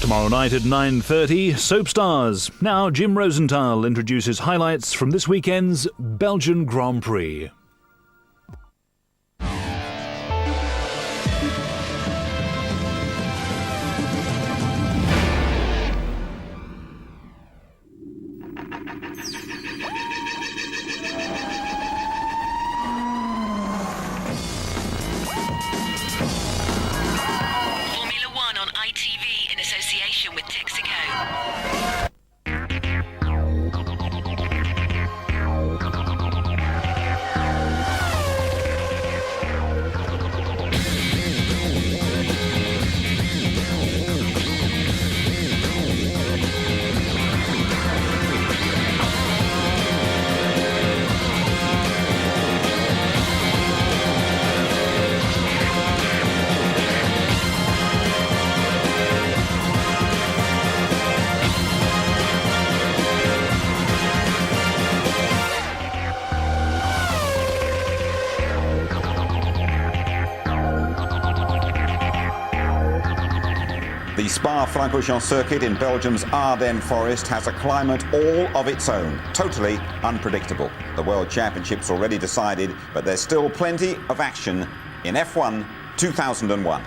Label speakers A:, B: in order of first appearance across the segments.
A: Tomorrow night at 9:30, Soap Stars. Now Jim Rosenthal introduces highlights from this weekend's Belgian Grand Prix.
B: ITV in association with Texaco.
C: The Spa-Francorchamps circuit in Belgium's Ardennes forest has a climate all of its own, totally unpredictable. The World Championship's already decided, but there's still plenty of action in F1 2001.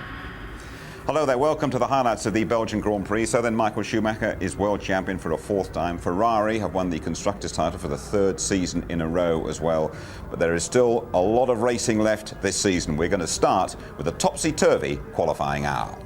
C: Hello there, welcome to the highlights of the Belgian Grand Prix. So then Michael Schumacher is world champion for a fourth time. Ferrari have won the Constructors' title for the third season in a row as well. But there is still a lot of racing left this season. We're going to start with a topsy-turvy qualifying hour.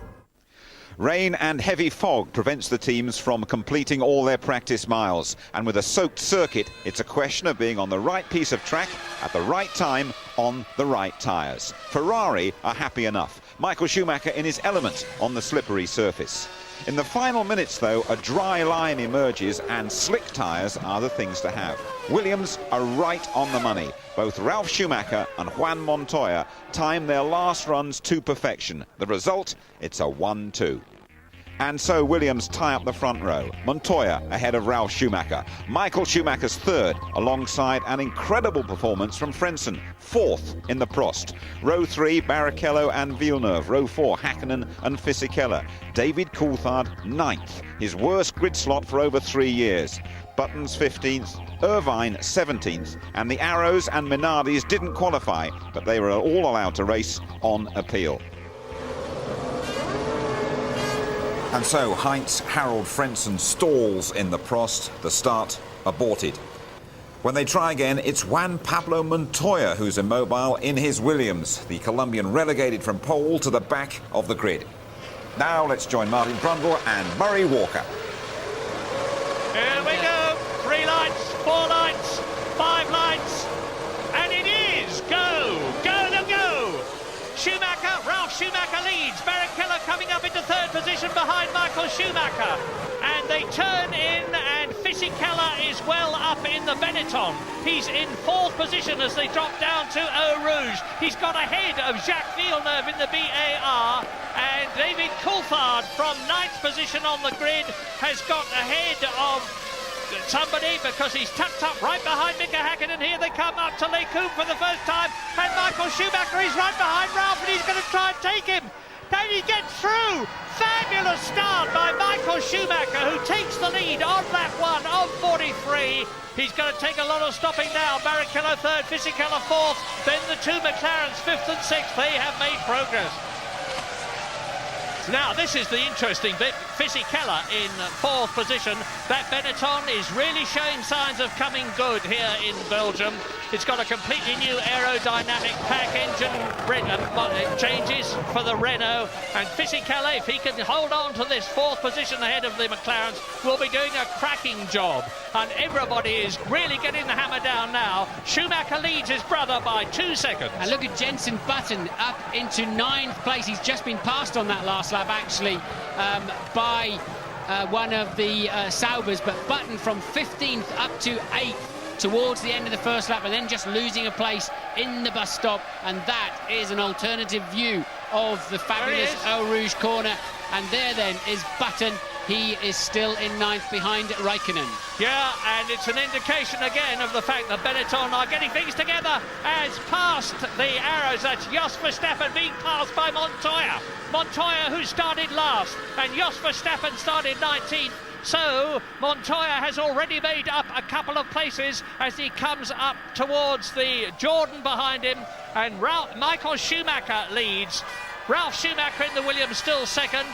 C: Rain and heavy fog prevents the teams from completing all their practice miles. And with a soaked circuit, it's a question of being on the right piece of track at the right time on the right tyres. Ferrari are happy enough. Michael Schumacher in his element on the slippery surface. In the final minutes, though, a dry line emerges and slick tyres are the things to have. Williams are right on the money. Both Ralf Schumacher and Juan Montoya time their last runs to perfection. The result, it's a 1-2. And so Williams tie up the front row. Montoya ahead of Ralf Schumacher. Michael Schumacher's third, alongside an incredible performance from Frentzen, fourth in the Prost. Row 3, Barrichello and Villeneuve. Row 4, Hakkinen and Fisichella. David Coulthard, ninth, his worst grid slot for over 3 years. Buttons 15th, Irvine 17th, and the Arrows and Minardis didn't qualify, but they were all allowed to race on appeal. And so Heinz Harald Frentzen stalls in the Prost, the start aborted. When they try again, it's Juan Pablo Montoya who's immobile in his Williams, the Colombian relegated from pole to the back of the grid. Now let's join Martin Brundle and Murray Walker.
D: Here we go, 3 lights, 4 lights, 5 lights, and it is go, go, go, go! Schumacher, Ralf Schumacher leads. Barrichello coming up into third position behind Michael Schumacher. And they turn in, and Fisichella is well up in the Benetton. He's in fourth position as they drop down to Eau Rouge. He's got ahead of Jacques Villeneuve in the BAR. And David Coulthard from ninth position on the grid has got ahead of somebody because he's tucked up right behind Mika Hakkinen. Here they come up to Les Combes for the first time, and Michael Schumacher is right behind Ralf, and he's going to try and take him. Can he get through? Fabulous start by Michael Schumacher, who takes the lead on lap 1 of 43. He's going to take a lot of stopping now. Barrichello third, Fisichella fourth, then the two McLarens fifth and sixth. They have made progress. Now, this is the interesting bit. Fisichella in fourth position. That Benetton is really showing signs of coming good here in Belgium. It's got a completely new aerodynamic pack, engine changes for the Renault. And Fisichella, if he can hold on to this fourth position ahead of the McLarens, will be doing a cracking job. And everybody is really getting the hammer down now. Schumacher leads his brother by 2 seconds.
E: And look at Jenson Button up into 9th place. He's just been passed on that last lap, actually, by one of the Saubers, but Button from 15th up to 8th towards the end of the first lap, and then just losing a place in the bus stop. And that is an alternative view of the fabulous Eau Rouge corner. And there then is Button he is still in 9th behind Raikkonen.
D: Yeah, and it's an indication again of the fact that Benetton are getting things together as past the arrows. That's Jos Verstappen being passed by Montoya. Montoya, who started last, and Jos Verstappen started 19th. So Montoya has already made up a couple of places as he comes up towards the Jordan behind him, and Michael Schumacher leads. Ralf Schumacher in the Williams still second.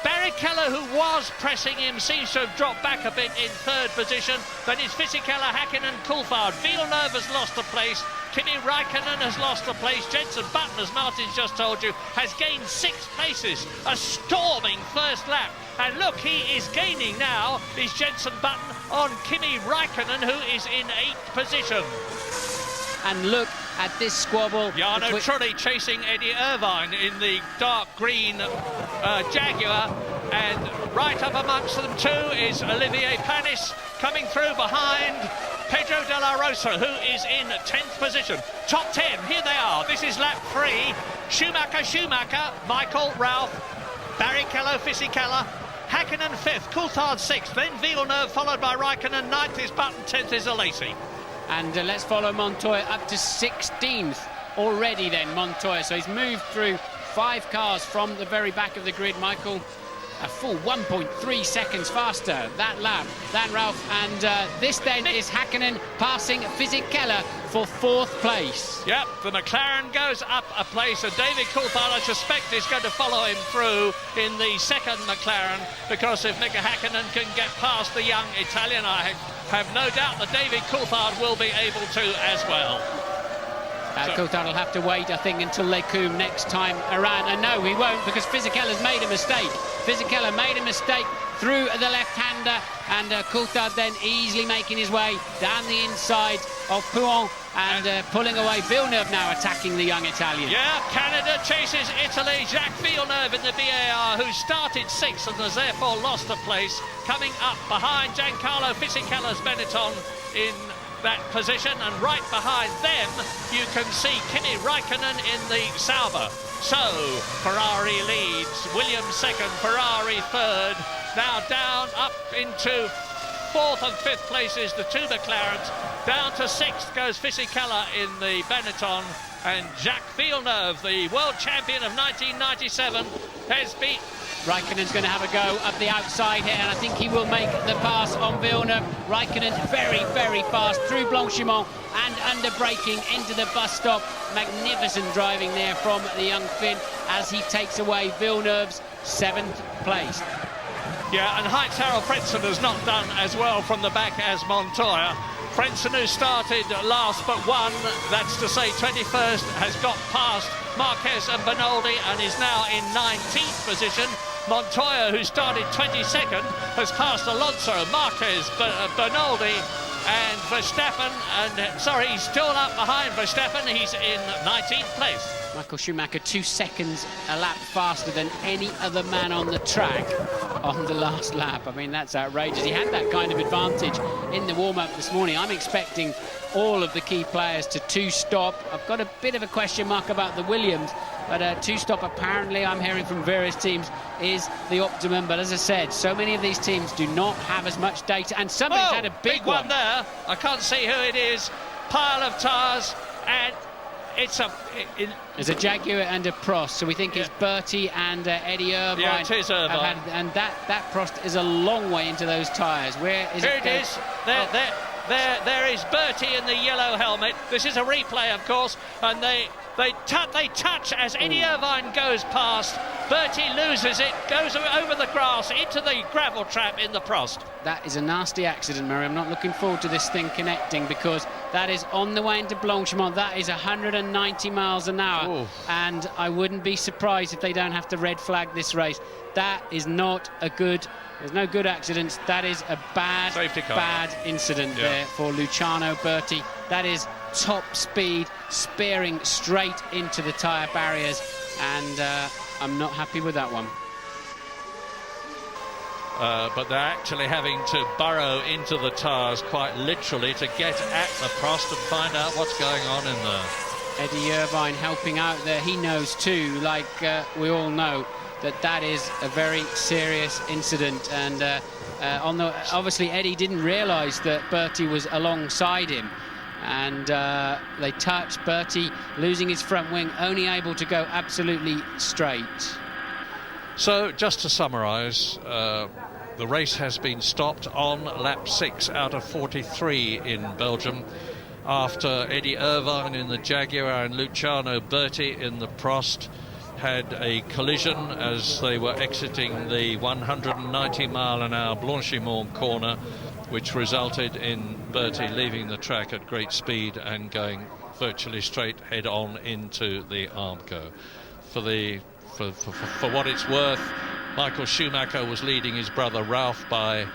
D: Barrichello, who was pressing him, seems to have dropped back a bit in 3rd position. Then it's Fisichella, Hakkinen, Coulthard. Villeneuve has lost a place. Kimi Raikkonen has lost a place. Jenson Button, as Martin's just told you, has gained 6 places. A storming first lap. And look, he is gaining now, is Jenson Button on Kimi Raikkonen, who is in 8th position.
E: And look at this squabble.
D: Jarno Trulli chasing Eddie Irvine in the dark green Jaguar, and right up amongst them too is Olivier Panis coming through behind Pedro de la Rosa, who is in 10th position. Top 10, here they are. This is lap 3. Schumacher, Michael, Ralph, Barrichello, Fisichella, Hakkinen 5th, Coulthard 6th, then Villeneuve followed by Raikkonen, 9th is Button, 10th is Alesi.
E: And let's follow Montoya up to 16th already then, Montoya. So he's moved through 5 cars from the very back of the grid, Michael. A full 1.3 seconds faster that lap than Ralph. And this then is Hakkinen passing Fisichella for 4th place.
D: Yep, the McLaren goes up a place, and David Coulthard, I suspect, is going to follow him through in the 2nd McLaren, because if Mika Hakkinen can get past the young Italian, I have no doubt that David Coulthard will be able to as well.
E: Coulthard will have to wait, I think, until Les Combes next time around. And no, he won't, because Fisichella's made a mistake. Fisichella made a mistake through the left-hander, and Coulthard then easily making his way down the inside of Pouin and pulling away. Villeneuve now attacking the young Italian.
D: Yeah, Canada chases Italy. Jacques Villeneuve in the BAR, who started 6th and has therefore lost a place, coming up behind Giancarlo Fisichella's Benetton in that position, and right behind them you can see Kimi Raikkonen in the Sauber. So Ferrari leads, Williams 2nd, Ferrari 3rd, now down up into 4th and 5th places, the 2 McLarens. Down to 6th goes Fisichella in the Benetton, and Jacques Villeneuve, the world champion of 1997, has beat.
E: Raikkonen's going to have a go up the outside here, and I think he will make the pass on Villeneuve. Raikkonen very, very fast through Blanchimont and under braking into the bus stop. Magnificent driving there from the young Finn as he takes away Villeneuve's 7th place.
D: Yeah, and Heinz-Harald Frentzen has not done as well from the back as Montoya. Frentzen, who started last but won, that's to say 21st, has got past Marquez and Bernoldi and is now in 19th position. Montoya, who started 22nd, has passed Alonso, Marquez, Bernoldi and Verstappen, and sorry, he's still up behind Verstappen. He's in 19th place.
E: Michael Schumacher 2 seconds a lap faster than any other man on the track on the last lap. I mean, that's outrageous. He had that kind of advantage in the warm-up this morning. I'm expecting all of the key players to 2-stop. I've got a bit of a question mark about the Williams, but 2-stop apparently, I'm hearing from various teams, is the optimum. But as I said, so many of these teams do not have as much data, and somebody's had a big
D: one there. I can't see who it is. Pile of tyres, and it's
E: there's a Jaguar and a Prost, so we think it's Bertie and Eddie Irvine.
D: Yeah, it is Irvine.
E: And that Prost is a long way into those tyres. Where is
D: it? Here it is. There is Bertie in the yellow helmet. This is a replay, of course, and they touch as Eddie Irvine goes past. Bertie loses it, goes over the grass into the gravel trap in the Prost.
E: That is a nasty accident, Murray. I'm not looking forward to this thing connecting, because that is on the way into Blanchimont. That is 190 miles an hour. Ooh. And I wouldn't be surprised if they don't have to red flag this race. That is not a good... There's no good accidents. That is a bad incident there for Luciano Berti. That is top speed, spearing straight into the tyre barriers, and I'm not happy with that one.
D: But they're actually having to burrow into the tyres quite literally to get at the Prost and find out what's going on in there.
E: Eddie Irvine helping out there. He knows too, like we all know, that is a very serious incident. And obviously Eddie didn't realise that Bertie was alongside him, and they touched. Bertie losing his front wing, only able to go absolutely straight.
D: So just to summarise, the race has been stopped on lap 6 out of 43 in Belgium, after Eddie Irvine in the Jaguar and Luciano Berti in the Prost had a collision as they were exiting the 190-mile-an-hour Blanchimont corner, which resulted in Berti leaving the track at great speed and going virtually straight head-on into the Armco. For what it's worth, Michael Schumacher was leading his brother Ralph by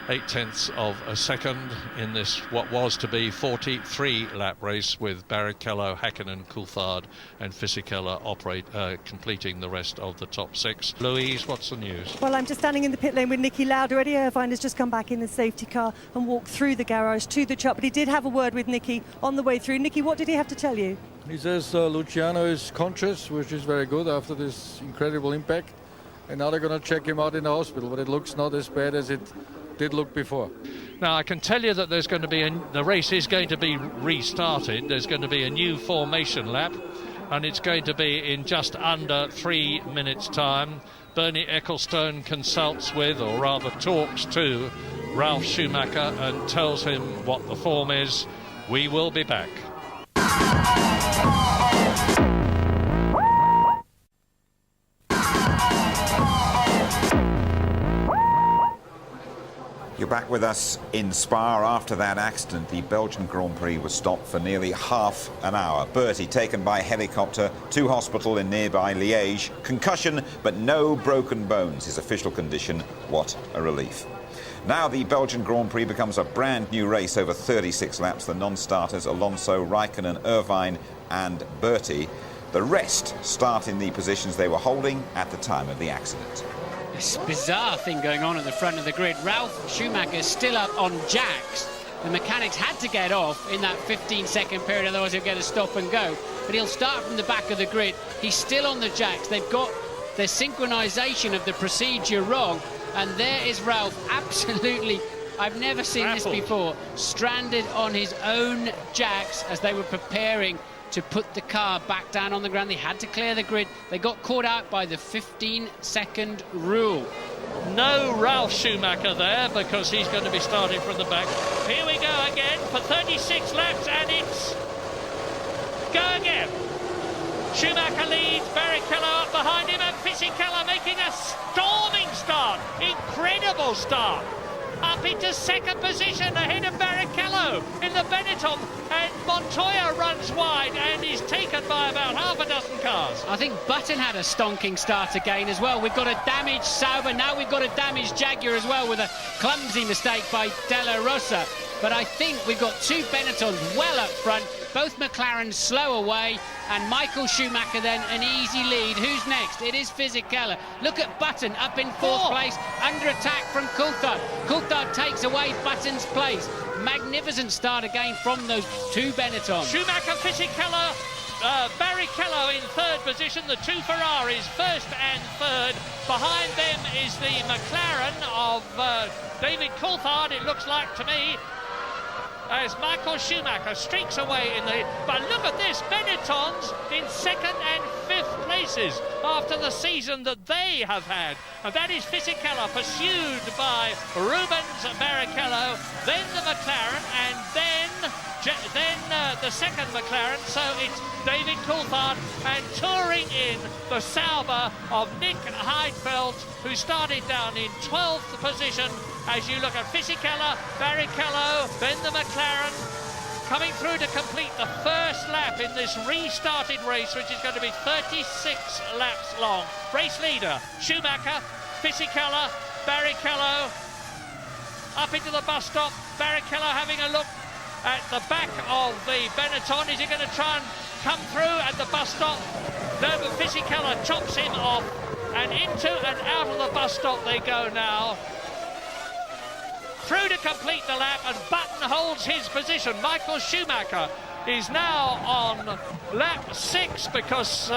D: 0.8 of a second in this what was to be 43-lap race, with Barrichello, Häkkinen, Coulthard and Fisichella completing the rest of the top 6. Louise, what's the news?
F: Well, I'm just standing in the pit lane with Niki Lauda. Eddie Irvine has just come back in the safety car and walked through the garage to the truck, but he did have a word with Niki on the way through. Niki, what did he have to tell you?
G: He says Luciano is conscious, which is very good after this incredible impact, and now they're going to check him out in the hospital, but it looks not as bad as it did look before.
D: Now I can tell you that there's going to be the race is going to be restarted. There's going to be a new formation lap, and it's going to be in just under 3 minutes time. Bernie Ecclestone consults with, or rather talks to, Ralf Schumacher and tells him what the form is. We will be back.
C: You're back with us in Spa. After that accident, the Belgian Grand Prix was stopped for nearly half an hour. Bertie taken by helicopter to hospital in nearby Liège. Concussion, but no broken bones. His official condition, what a relief. Now the Belgian Grand Prix becomes a brand new race over 36 laps. The non-starters, Alonso, Raikkonen, Irvine and Bertie. The rest start in the positions they were holding at the time of the accident.
E: This bizarre thing going on at the front of the grid. Ralf Schumacher is still up on jacks. The mechanics had to get off in that 15-second period, otherwise he'll get a stop and go. But he'll start from the back of the grid. He's still on the jacks. They've got their synchronization of the procedure wrong. And there is Ralf, absolutely, I've never seen this before, stranded on his own jacks as they were preparing to put the car back down on the ground. They had to clear the grid. They got caught out by the 15-second rule.
D: No Ralf Schumacher there, because he's going to be starting from the back. Here we go again for 36 laps, and it's go again. Schumacher leads, Barrichello up behind him, and Fisichella making a storming start. Incredible start. Up into second position ahead of Barrichello in the Benetton, and Montoya runs wide and is taken by about half a dozen cars.
E: I think Button had a stonking start again as well. We've got a damaged Sauber, now we've got a damaged Jaguar as well, with a clumsy mistake by Della Rosa. But I think we've got two Benettons well up front, both McLaren slow away, and Michael Schumacher then an easy lead. Who's next? It is Fisichella. Look at Button up in fourth place, under attack from Coulthard. Coulthard takes away Button's place. Magnificent start again from those two Benettons.
D: Schumacher, Fisichella, Barrichello in third position, the two Ferraris first and third. Behind them is the McLaren of David Coulthard, it looks like to me, as Michael Schumacher streaks away in the... But look at this, Benettons in second and fifth places after the season that they have had. And that is Fisichella, pursued by Rubens Barrichello, then the McLaren, and then the second McLaren. So it's David Coulthard, and touring in the Sauber of Nick Heidfeld, who started down in 12th position. As you look at Fisichella, Barrichello, then the McLaren, coming through to complete the first lap in this restarted race, which is going to be 36 laps long. Race leader, Schumacher, Fisichella, Barrichello, up into the bus stop. Barrichello having a look at the back of the Benetton. Is he going to try and come through at the bus stop? No, but Fisichella chops him off, and into and out of the bus stop they go now. Through to complete the lap, and Button holds his position. Michael Schumacher is now on lap 6, because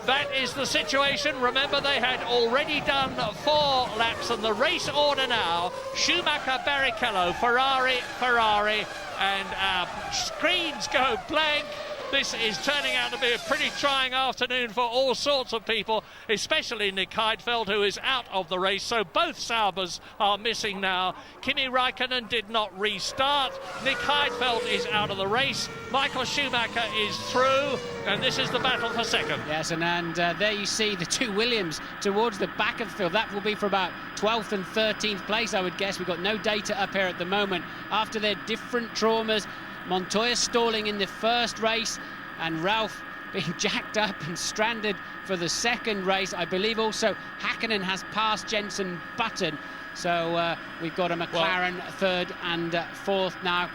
D: That is the situation. Remember, they had already done 4 laps, and the race order now: Schumacher, Barrichello, Ferrari, and our screens go blank. This is turning out to be a pretty trying afternoon for all sorts of people, especially Nick Heidfeld, who is out of the race. So both Saubers are missing now. Kimi Räikkönen did not restart. Nick Heidfeld is out of the race. Michael Schumacher is through, and this is the battle for second.
E: Yes, and there you see the 2 Williams towards the back of the field. That will be for about 12th and 13th place, I would guess. We've got no data up here at the moment. After their different traumas, Montoya stalling in the first race, and Ralph being jacked up and stranded for the second race. I believe also Häkkinen has passed Jenson Button, so we've got a McLaren third and fourth now.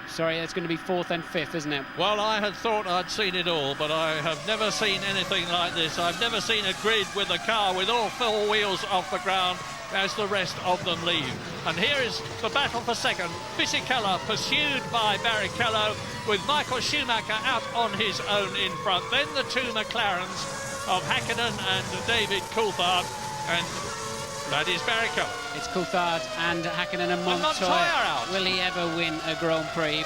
E: Sorry, it's going to be fourth and fifth, isn't it?
D: Well, I had thought I'd seen it all, but I have never seen anything like this. I've never seen a grid with a car with all 4 wheels off the ground as the rest of them leave. And here is the battle for second. Fisichella pursued by Barrichello, with Michael Schumacher out on his own in front. Then the 2 McLarens of Häkkinen and David Coulthard, and that is Barrichello.
E: It's Coulthard and Häkkinen and Montoya.
D: Out.
E: Will he ever win a Grand Prix?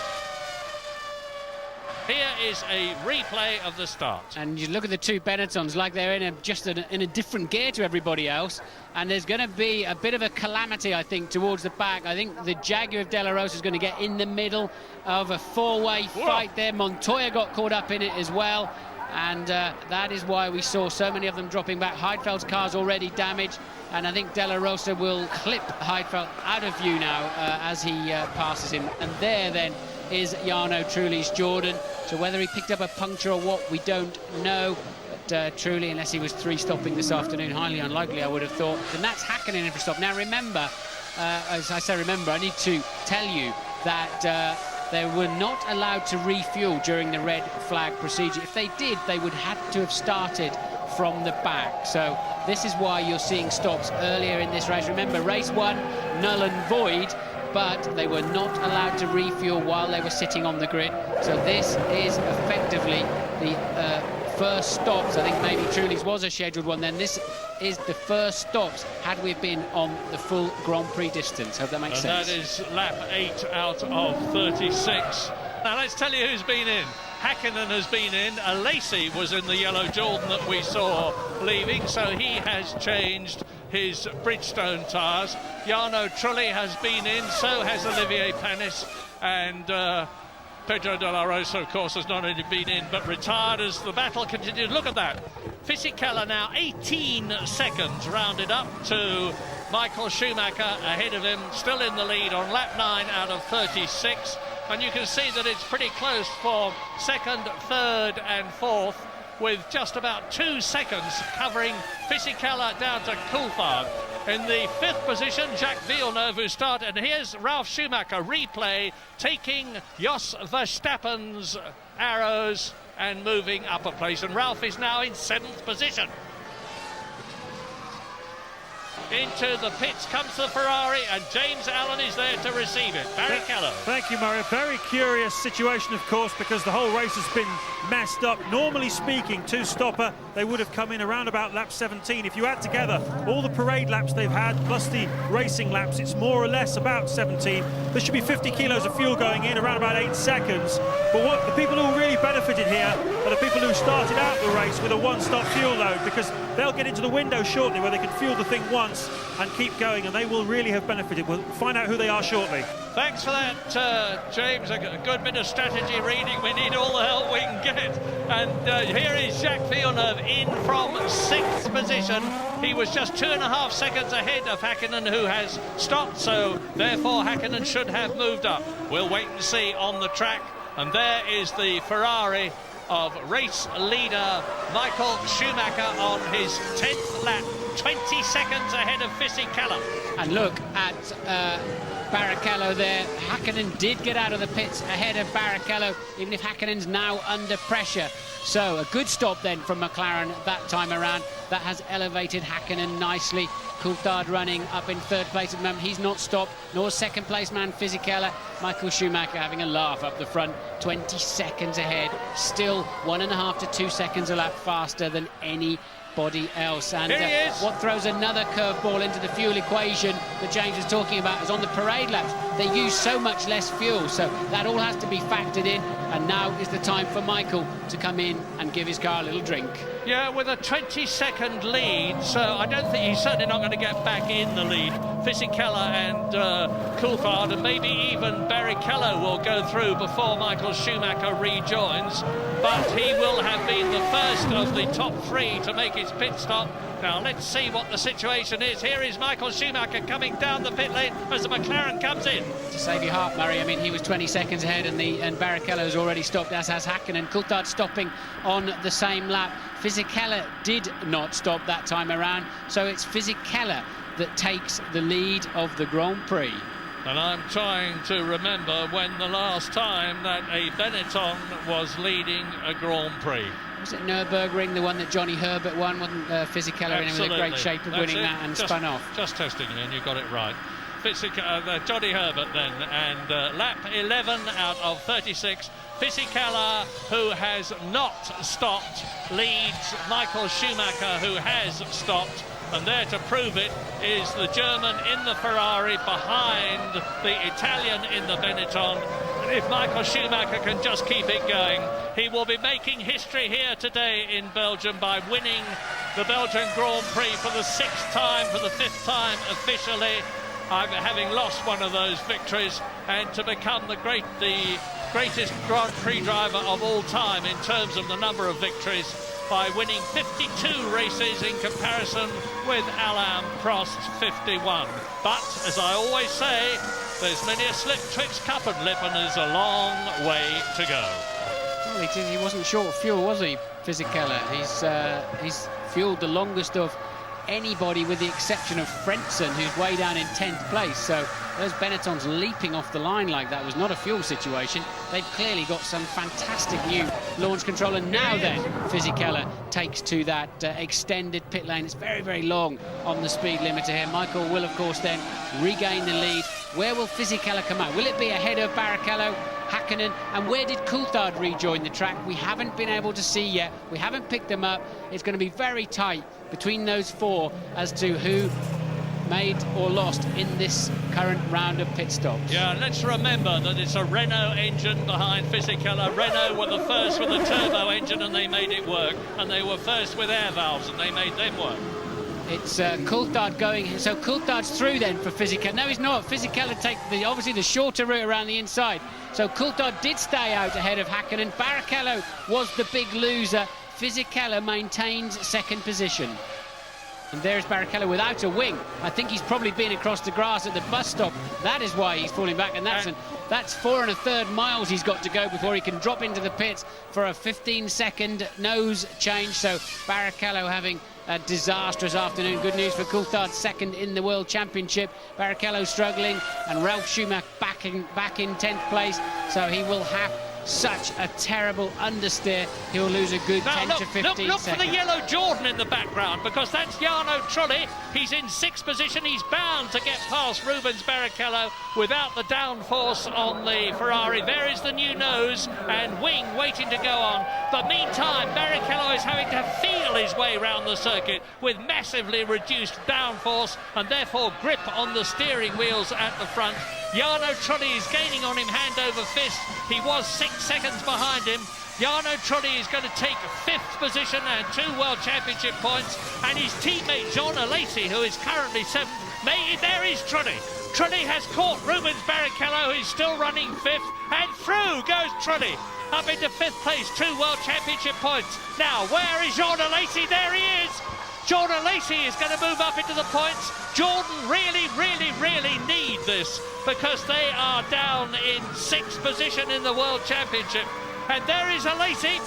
D: Here is a replay of the start.
E: And you look at the 2 Benettons, like they're in a different gear to everybody else. And there's going to be a bit of a calamity, I think, towards the back. I think the Jaguar of De La Rosa is going to get in the middle of a 4-way fight there. Montoya got caught up in it as well. And that is why we saw so many of them dropping back. Heidfeld's car's already damaged, and I think De La Rosa will clip Heidfeld out of view now as he passes him. And there then is Jarno Trulli's Jordan. So whether he picked up a puncture or what, we don't know. But Trulli, unless he was 3-stopping this afternoon, highly unlikely, I would have thought. And that's Häkkinen in for stop. Now remember, as I say remember, I need to tell you that they were not allowed to refuel during the red flag procedure. If they did, they would have to have started from the back. So this is why you're seeing stops earlier in this race. Remember, race 1, null and void, but they were not allowed to refuel while they were sitting on the grid. So this is effectively the first stops. I think maybe Trulli's was a scheduled one then. This is the first stops had we been on the full Grand Prix distance. Hope that makes sense.
D: That is lap 8 out of 36. Now let's tell you who's been in. Häkkinen has been in. Lacey was in the yellow Jordan that we saw leaving, so he has changed his Bridgestone tyres. Jarno Trulli has been in, so has Olivier Panis, and Pedro de la Rosa, of course, has not only been in but retired as the battle continues. Look at that. Fisichella now 18 seconds rounded up to Michael Schumacher ahead of him, still in the lead on lap 9 out of 36. And you can see that it's pretty close for second, third and fourth, with just about 2 seconds covering Fisichella down to Coulthard. In the 5th position, Jacques Villeneuve, who started. And here's Ralf Schumacher replay, taking Jos Verstappen's arrows and moving up a place. And Ralf is now in 7th position. Into the pits comes the Ferrari, and James Allen is there to receive it. Barrichello.
H: Thank you, Murray. A very curious situation, of course, because the whole race has been messed up. Normally speaking, 2-stopper, they would have come in around about lap 17. If you add together all the parade laps they've had, plus the racing laps, it's more or less about 17. There should be 50 kilos of fuel going in, around about 8 seconds. But what the people who really benefited here are the people who started out the race with a 1-stop fuel load, because they'll get into the window shortly where they can fuel the thing once and keep going, and they will really have benefited. We'll find out who they are shortly.
D: Thanks for that, James. A good bit of strategy reading. We need all the help we can get. And here is Jacques Villeneuve in from 6th position. He was just 2.5 seconds ahead of Häkkinen, who has stopped, so therefore Häkkinen should have moved up. We'll wait and see on the track. And there is the Ferrari of race leader Michael Schumacher on his 10th lap 20 seconds ahead of Fisichella.
E: And look at Barrichello there. Hakkinen did get out of the pits ahead of Barrichello, even if Hakkinen's now under pressure. So a good stop then from McLaren that time around. That has elevated Hakkinen nicely. Coulthard running up in third place at the moment. He's not stopped, nor second place man Fisichella. Michael Schumacher having a laugh up the front, 20 seconds ahead. Still 1.5 to 2 seconds a lap faster than anybody else. And what throws another curveball into the fuel equation that James was talking about is on the parade laps. They use so much less fuel, so that all has to be factored in. And now is the time for Michael to come in and give his car a little drink.
D: Yeah, with a 20-second lead, so I don't think he's certainly not going to get back in the lead. Fisichella and Coulthard, and maybe even Barrichello will go through before Michael Schumacher rejoins. But he will have been the first of the top three to make his pit stop. Now, let's see what the situation is. Here is Michael Schumacher coming down the pit lane as the McLaren comes in.
E: To save your heart, Murray, I mean, he was 20 seconds ahead and Barrichello's already stopped, as has Hakkinen. Coulthard stopping on the same lap. Fisichella did not stop that time around, so it's Fisichella that takes the lead of the Grand Prix.
D: And I'm trying to remember when the last time that a Benetton was leading a Grand Prix.
E: Was it Nürburgring, the one that Johnny Herbert won? Wasn't Fisichella in great shape of winning that and spun off?
D: Just testing you, and you got it right. Johnny Herbert then, and lap 11 out of 36. Fisichella, who has not stopped, leads Michael Schumacher, who has stopped. And there to prove it is the German in the Ferrari behind the Italian in the Benetton. And if Michael Schumacher can just keep it going, he will be making history here today in Belgium by winning the Belgian Grand Prix for the 6th time, for the 5th time officially, having lost one of those victories, and to become the greatest Grand Prix driver of all time in terms of the number of victories, by winning 52 races in comparison with Alain Prost's 51. But, as I always say, there's many a slip twixt cup and lip, and there's a long way to go.
E: Well, he wasn't short of fuel, was he, Fisichella? He's fueled the longest of anybody with the exception of Frentzen, who's way down in 10th place. So those Benettons leaping off the line like that was not a fuel situation. They've clearly got some fantastic new launch control. And now then, Fisichella takes to that extended pit lane. It's very, very long on the speed limiter here. Michael will, of course, then regain the lead. Where will Fisichella come out? Will it be ahead of Barrichello, Hakkinen, and where did Coulthard rejoin the track? We haven't been able to see yet. We haven't picked them up. It's going to be very tight between those four as to who made or lost in this current round of pit stops.
D: Yeah, let's remember that it's a Renault engine behind Fisichella. Renault were the first with a turbo engine and they made it work, and they were first with air valves and they made them work.
E: It's Coulthard going, so Coulthard's through then for Fisichella. No, he's not. Fisichella take obviously the shorter route around the inside. So Coulthard did stay out ahead of Hakkinen. Barrichello was the big loser. Fisichella maintains second position. And there's Barrichello without a wing. I think he's probably been across the grass at the bus stop. That is why he's falling back, and that's 4 1/3 miles he's got to go before he can drop into the pits for a 15-second nose change. So Barrichello having a disastrous afternoon. Good news for Coulthard, second in the World Championship. Barrichello struggling, and Ralf Schumacher back in 10th place. So he will have such a terrible understeer. He'll lose a good 10 to 15 seconds.
D: Look for the yellow Jordan in the background, because that's Jarno Trulli. He's in 6th position. He's bound to get past Rubens Barrichello without the downforce on the Ferrari. There is the new nose and wing waiting to go on. But meantime, Barrichello is having to feel his way round the circuit with massively reduced downforce and therefore grip on the steering wheels at the front. Jarno Trulli is gaining on him hand over fist. He was 6 seconds behind him. Jarno Trulli is going to take 5th position and 2 World Championship points, and his teammate Jean Alesi, who is currently 7th, there is Trulli. Trulli has caught Rubens Barrichello, who's still running 5th, and through goes Trulli up into 5th place, 2 World Championship points. Now, where is Jean Alesi? There he is. Jean Alesi is going to move up into the points. Jordan really need this, because they are down in 6th position in the World Championship. And there is Alesi.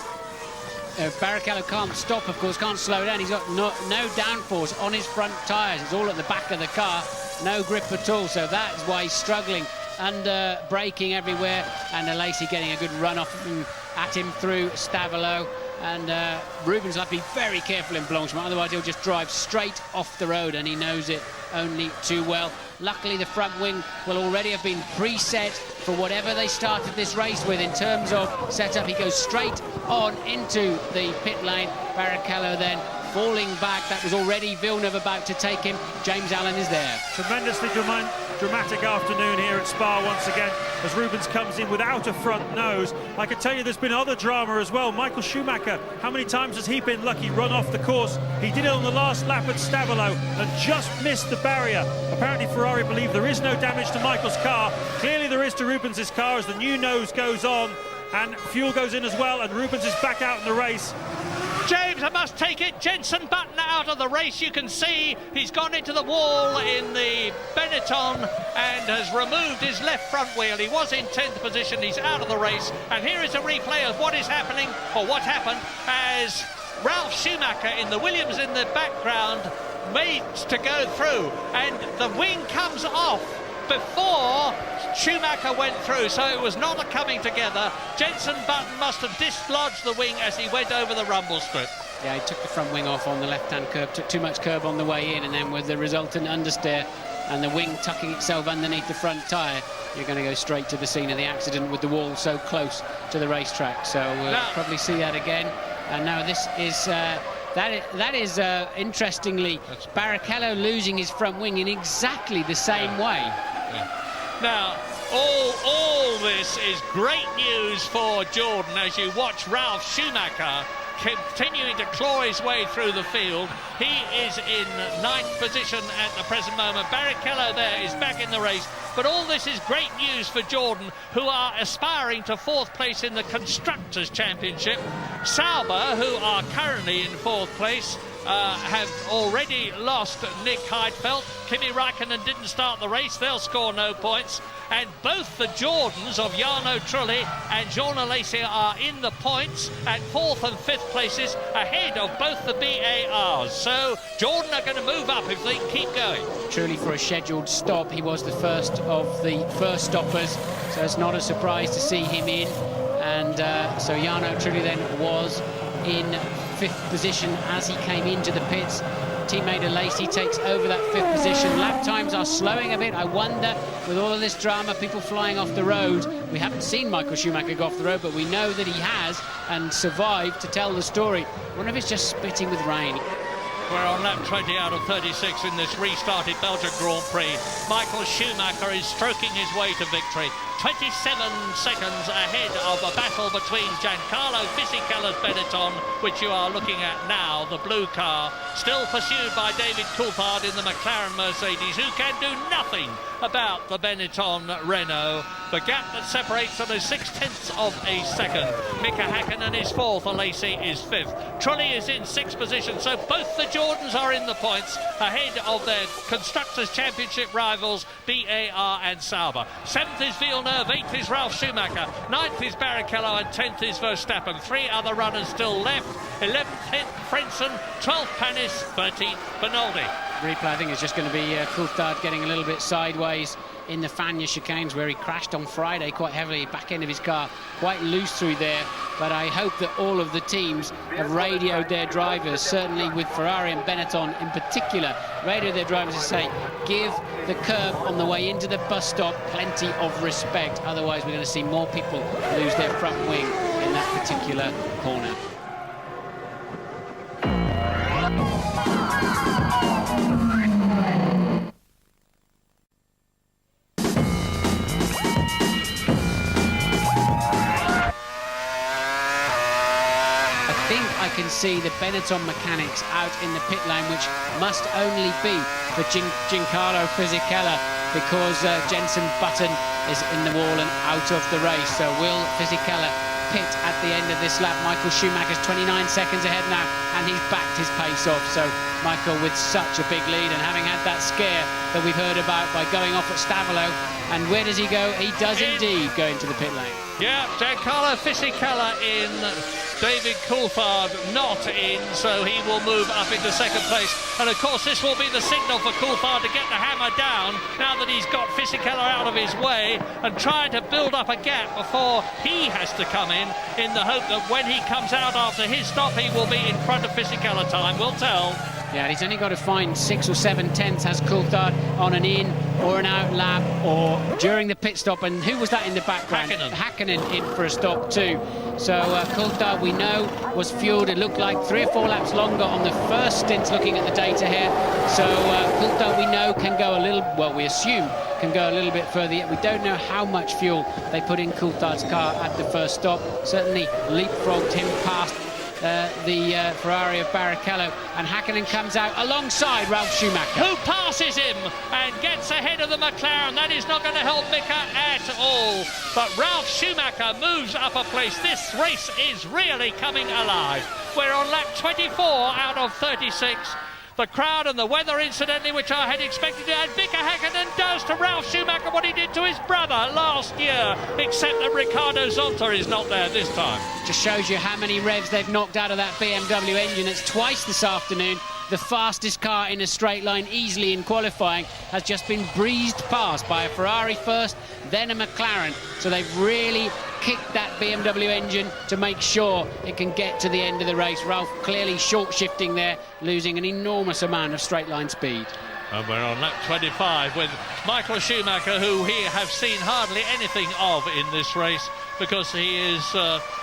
E: Barrichello can't stop, of course, can't slow down. He's got no downforce on his front tyres. It's all at the back of the car, no grip at all. So that's why he's struggling under braking everywhere. And Lacey getting a good run off at him through Stavolo. And Rubens will have to be very careful in Blanchemont, otherwise he'll just drive straight off the road, and he knows it only too well. Luckily, the front wing will already have been preset for whatever they started this race with in terms of setup. He goes straight on into the pit lane. Barrichello then falling back. That was already Villeneuve about to take him. James Allen is there.
H: Tremendously dramatic afternoon here at Spa once again, as Rubens comes in without a front nose. I can tell you there's been other drama as well. Michael Schumacher, how many times has he been lucky run off the course? He did it on the last lap at Stavolo and just missed the barrier. Apparently Ferrari believe there is no damage to Michael's car. Clearly there is to Rubens's car as the new nose goes on and fuel goes in as well, and Rubens is back out in the race.
D: James, I must take it. Jenson Button out of the race. You can see he's gone into the wall in the Benetton and has removed his left front wheel. He was in 10th position. He's out of the race. And here is a replay of what is happening, or what happened, as Ralf Schumacher in the Williams in the background makes to go through. And the wing comes off before Schumacher went through, so it was not a coming together. Jenson Button must have dislodged the wing as he went over the rumble strip.
E: Yeah, he took the front wing off on the left-hand curb, took too much curb on the way in, and then with the resultant understeer and the wing tucking itself underneath the front tyre, you're going to go straight to the scene of the accident with the wall so close to the racetrack. So we'll probably see that again. And now this is... That is interestingly, Barrichello losing his front wing in exactly the same way.
D: Now, all this is great news for Jordan as you watch Ralf Schumacher continuing to claw his way through the field. He is in 9th position at the present moment. Barrichello there is back in the race. But all this is great news for Jordan, who are aspiring to 4th place in the Constructors' Championship. Sauber, who are currently in 4th place, have already lost Nick Heidfeld. Kimi Räikkönen didn't start the race. They'll score no points. And both the Jordans of Jarno Trulli and Jean Alesi are in the points at 4th and 5th places, ahead of both the BARs. So Jordan are going to move up if they keep going.
E: Truly, for a scheduled stop, he was the first of the first stoppers, so it's not a surprise to see him in. And so Jarno Trulli then was in 5th position as he came into the pits. Teammate Alesi takes over that 5th position. Lap times are slowing a bit. I wonder, with all of this drama, people flying off the road, we haven't seen Michael Schumacher go off the road, but we know that he has and survived to tell the story. I wonder if it's just spitting with rain.
D: We're on lap 20 out of 36 in this restarted Belgian Grand Prix. Michael Schumacher is stroking his way to victory. 27 seconds ahead of a battle between Giancarlo Fisichella's Benetton, which you are looking at now, the blue car, still pursued by David Coulthard in the McLaren Mercedes, who can do nothing about the Benetton Renault. The gap that separates them is 0.6 of a second. Mika Häkkinen is 4th, Alesi is 5th. Trulli is in 6th position, so both the Jordans are in the points, ahead of their Constructors' Championship rivals, BAR and Sauber. 7th is Villeneuve, 8th is Ralf Schumacher, 9th is Barrichello, and 10th is Verstappen. 3 other runners still left. 11th, Frentzen, 12th, Panis, 13th, Bernaldi.
E: Replay, I think, is just going to be Coulthard getting a little bit sideways in the Fagnes chicanes, where he crashed on Friday quite heavily. Back end of his car quite loose through there, but I hope that all of the teams have radioed their drivers, certainly with Ferrari and Benetton in particular, radioed their drivers to say, give the curb on the way into the bus stop plenty of respect, otherwise we're going to see more people lose their front wing in that particular corner. I can see the Benetton mechanics out in the pit lane, which must only be for Giancarlo Fisichella, because Jenson Button is in the wall and out of the race. So will Fisichella pit at the end of this lap? Michael Schumacher's 29 seconds ahead now, and he's backed his pace off. So Michael with such a big lead, and having had that scare that we've heard about by going off at Stavolo. And where does he go? He does indeed go into the pit lane.
D: Yeah, Giancarlo Fisichella in David Coulthard not in, so he will move up into second place. And of course this will be the signal for Coulthard to get the hammer down now that he's got Fisichella out of his way and trying to build up a gap before he has to come in the hope that when he comes out after his stop he will be in front of Fisichella. Time will tell.
E: Yeah, he's only got to find 6 or 7 tenths, has Coulthard, on an in or an out lap or during the pit stop. And who was that in the background? Hakkinen in for a stop too. So Coulthard, we know, was fueled, it looked like 3 or 4 laps longer on the first stint, looking at the data here. So Coulthard, we know, can go a little, well, we assume can go a little bit further yet. We don't know how much fuel they put in Coulthard's car at the first stop. Certainly leapfrogged him past the Ferrari of Barrichello, and Hakkinen comes out alongside Ralf Schumacher,
D: who passes him and gets ahead of the McLaren. That is not going to help Mika at all, but Ralf Schumacher moves up a place. This race is really coming alive. We're on lap 24 out of 36. The crowd and the weather, incidentally, which I had expected to, and Mika Hakkinen does to Ralf Schumacher what he did to his brother last year, except that Ricardo Zonta is not there this time.
E: Just shows you how many revs they've knocked out of that BMW engine. It's twice this afternoon. The fastest car in a straight line easily in qualifying has just been breezed past by a Ferrari first, then a McLaren. So they've really kicked that BMW engine to make sure it can get to the end of the race. Ralf clearly short shifting there, losing an enormous amount of straight line speed.
D: And we're on lap 25 with Michael Schumacher, who we have seen hardly anything of in this race, because he is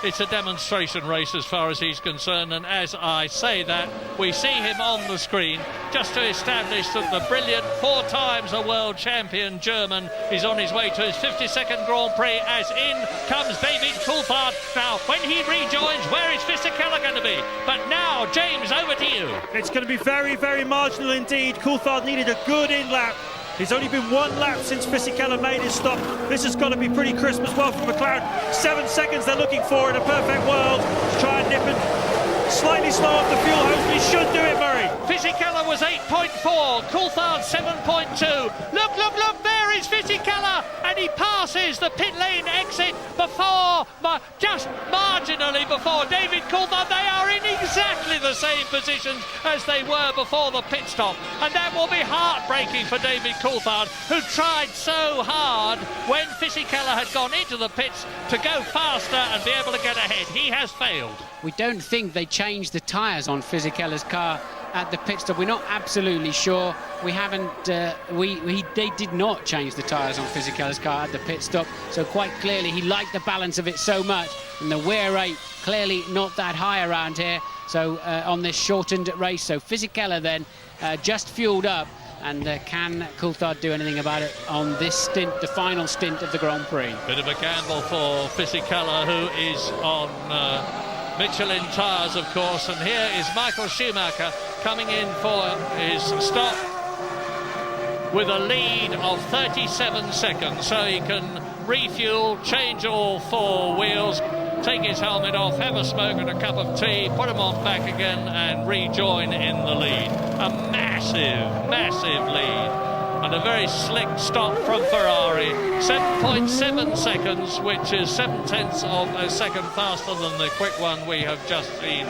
D: it's a demonstration race as far as he's concerned, and as I say that, we see him on the screen just to establish that the brilliant 4 times a world champion German is on his way to his 52nd Grand Prix, as in comes David Coulthard. Now when he rejoins, where is Fisichella going to be? But now, James, over to you.
H: It's going to be very, very marginal indeed. Coulthard needed a good in lap. He's only been 1 lap since Fisichella made his stop. This has got to be pretty crisp as well from McLaren. 7 seconds they're looking for in a perfect world to try and nip it slightly slow off the fuel hose, but he should do it, Murray.
D: Fisichella was 8.4, Coulthard 7.2. Look, there is Fisichella, and he passes the pit lane exit before, just marginally before David Coulthard. They are in exactly the same positions as they were before the pit stop, and that will be heartbreaking for David Coulthard, who tried so hard when Fisichella had gone into the pits to go faster and be able to get ahead. He has failed.
E: We don't think they changed the tyres on Fisichella's car at the pit stop. We're not absolutely sure. We haven't. They did not change the tyres on Fisichella's car at the pit stop. So quite clearly, he liked the balance of it so much, and the wear rate clearly not that high around here. So on this shortened race, so Fisichella then just fueled up. And can Coulthard do anything about it on this stint, the final stint of the Grand Prix?
D: Bit of a gamble for Fisichella, who is on Michelin tyres, of course, and here is Michael Schumacher coming in for his stop with a lead of 37 seconds, so he can refuel, change all 4 wheels, take his helmet off, have a smoke and a cup of tea, put him on back again and rejoin in the lead. A massive lead. And a very slick stop from Ferrari. 7.7 seconds, which is 7/10 of a second faster than the quick one we have just seen.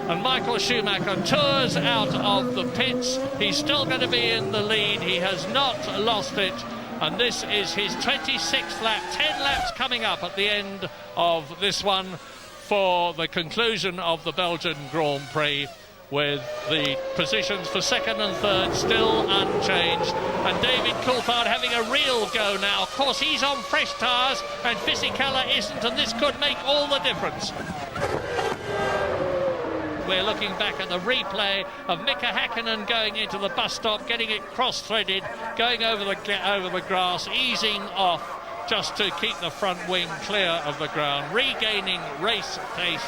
D: And Michael Schumacher tours out of the pits. He's still going to be in the lead. He has not lost it. And this is his 26th lap. 10 laps coming up at the end of this one for the conclusion of the Belgian Grand Prix, with the positions for 2nd and 3rd still unchanged, and David Coulthard having a real go now. Of course, he's on fresh tyres and Fisichella isn't, and this could make all the difference. We're looking back at the replay of Mika Hakkinen going into the bus stop, getting it cross-threaded, going over the grass, easing off just to keep the front wing clear of the ground, regaining race pace.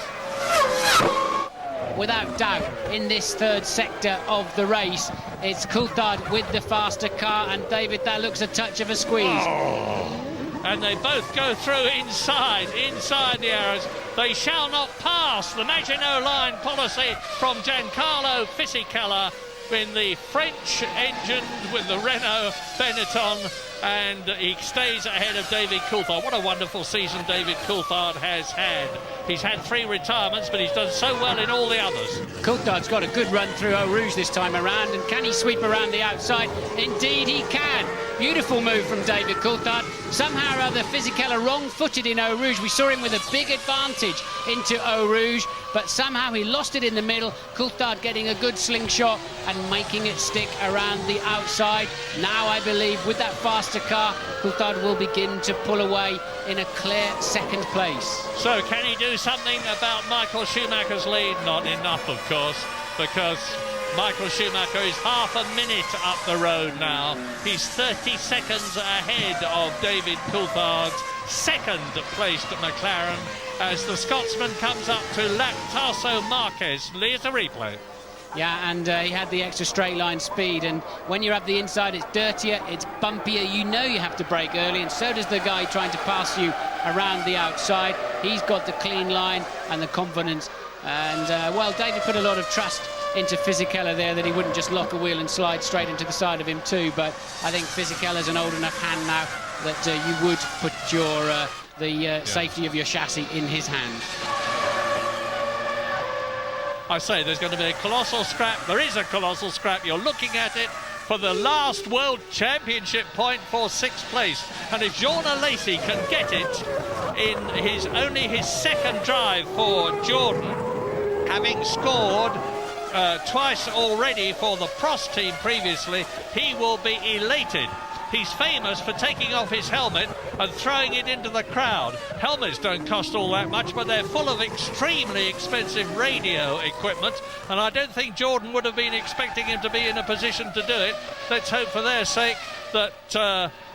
E: Without doubt, in this 3rd sector of the race, it's Coulthard with the faster car, and David, that looks a touch of a squeeze.
D: Oh. And they both go through inside the arrows. They shall not pass. The Maginot Line policy from Giancarlo Fisichella. in the French engine with the Renault Benetton, and he stays ahead of David Coulthard. What a wonderful season David Coulthard has had. He's had 3 retirements, but he's done so well in all the others.
E: Coulthard's got a good run through Eau Rouge this time around, and can he sweep around the outside? Indeed he can. Beautiful move from David Coulthard. Somehow or other, Fisichella wrong-footed in Eau Rouge. We saw him with a big advantage into Eau Rouge, but somehow he lost it in the middle. Coulthard getting a good slingshot and making it stick around the outside. Now, I believe, with that faster car, Coulthard will begin to pull away in a clear second place.
D: So, can he do something about Michael Schumacher's lead? Not enough, of course, because Michael Schumacher is half a minute up the road now. He's 30 seconds ahead of David Coulthard's second-placed McLaren as the Scotsman comes up to Tasso Marquez. Here's a replay.
E: Yeah, and he had the extra straight line speed, and when you're up the inside, it's dirtier, it's bumpier. You know you have to brake early, and so does the guy trying to pass you around the outside. He's got the clean line and the confidence, and well, David put a lot of trust into Fisichella there, that he wouldn't just lock a wheel and slide straight into the side of him too. But I think Fisichella's an old enough hand now that you would put your safety of your chassis in his hand.
D: I say there's going to be a colossal scrap. There is a colossal scrap. You're looking at it for the last World Championship point for 6th place. And if Jean Alesi can get it in only his second drive for Jordan, having scored twice already for the Prost team previously, he will be elated. He's famous for taking off his helmet and throwing it into the crowd. Helmets don't cost all that much, but they're full of extremely expensive radio equipment, and I don't think Jordan would have been expecting him to be in a position to do it. Let's hope for their sake that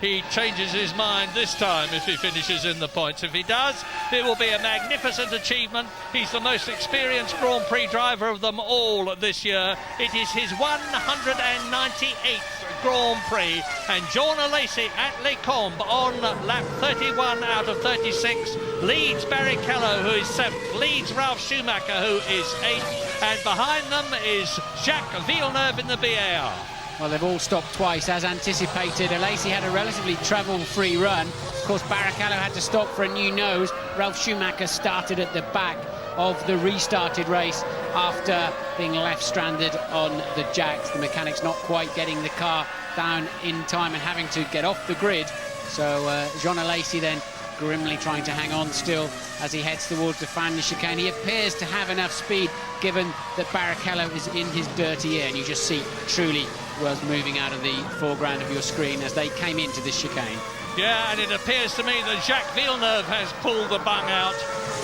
D: he changes his mind this time if he finishes in the points. If he does, it will be a magnificent achievement. He's the most experienced Grand Prix driver of them all this year. It is his 198th Grand Prix, and Jean Alesi at Les Combes on lap 31 out of 36 leads Barrichello, who is 7th, leads Ralf Schumacher, who is 8th, and behind them is Jacques Villeneuve in the BAR.
E: Well, they've all stopped twice, as anticipated. Alesi had a relatively trouble-free run. Of course, Barrichello had to stop for a new nose. Ralf Schumacher started at the back of the restarted race after being left stranded on the jacks. The mechanics not quite getting the car down in time and having to get off the grid. So Jean Alesi then grimly trying to hang on still as he heads towards the final chicane. He appears to have enough speed, given that Barrichello is in his dirty air, and you just see truly was moving out of the foreground of your screen as they came into this chicane.
D: Yeah, and it appears to me that Jacques Villeneuve has pulled the bung out.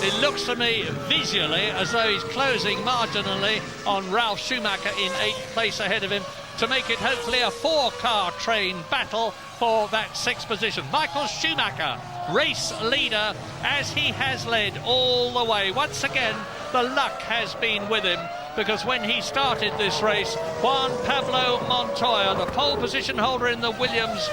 D: It looks to me visually as though he's closing marginally on Ralf Schumacher in 8th place ahead of him to make it hopefully a 4-car train battle for that 6th position. Michael Schumacher, race leader, as he has led all the way. Once again, the luck has been with him, because when he started this race, Juan Pablo Montoya, the pole position holder in the Williams,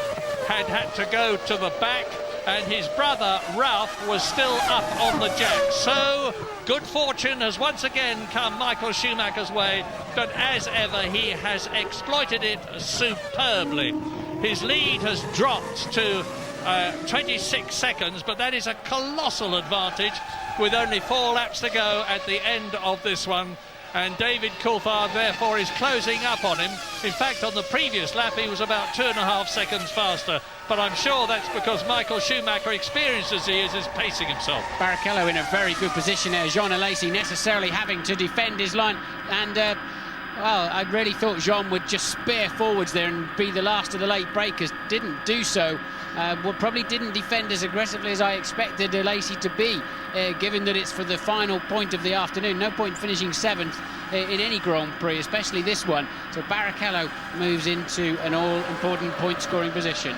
D: had to go to the back, and his brother Ralph was still up on the jack. So good fortune has once again come Michael Schumacher's way, but as ever he has exploited it superbly. His lead has dropped to 26 seconds, but that is a colossal advantage with only 4 laps to go at the end of this one. And David Coulthard, therefore, is closing up on him. In fact, on the previous lap, he was about 2.5 seconds faster. But I'm sure that's because Michael Schumacher, experienced as he is pacing himself.
E: Barrichello in a very good position there. Jean Alesi necessarily having to defend his line. And, well, I really thought Jean would just spear forwards there and be the last of the late breakers. Didn't do so. Probably didn't defend as aggressively as I expected Alesi to be, given that it's for the final point of the afternoon. No point finishing 7th in any Grand Prix, especially this one. So Barrichello moves into an all-important point-scoring position.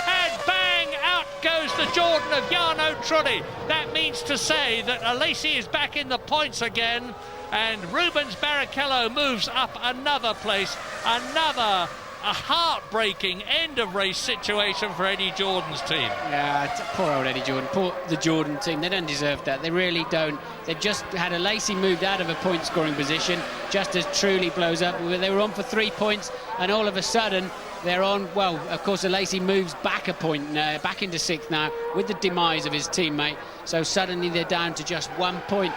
D: And bang! Out goes the Jordan of Jarno Trulli. That means to say that Alesi is back in the points again, and Rubens Barrichello moves up another place, another a heartbreaking end-of-race situation for Eddie Jordan's team.
E: Yeah, poor old Eddie Jordan, poor the Jordan team. They don't deserve that. They really don't. They've just had a Lacey moved out of a point-scoring position, just as Truly blows up. They were on for 3 points, and all of a sudden they're on. Well, of course, the Lacey moves back a point, back into 6th now, with the demise of his teammate. So suddenly they're down to just 1 point.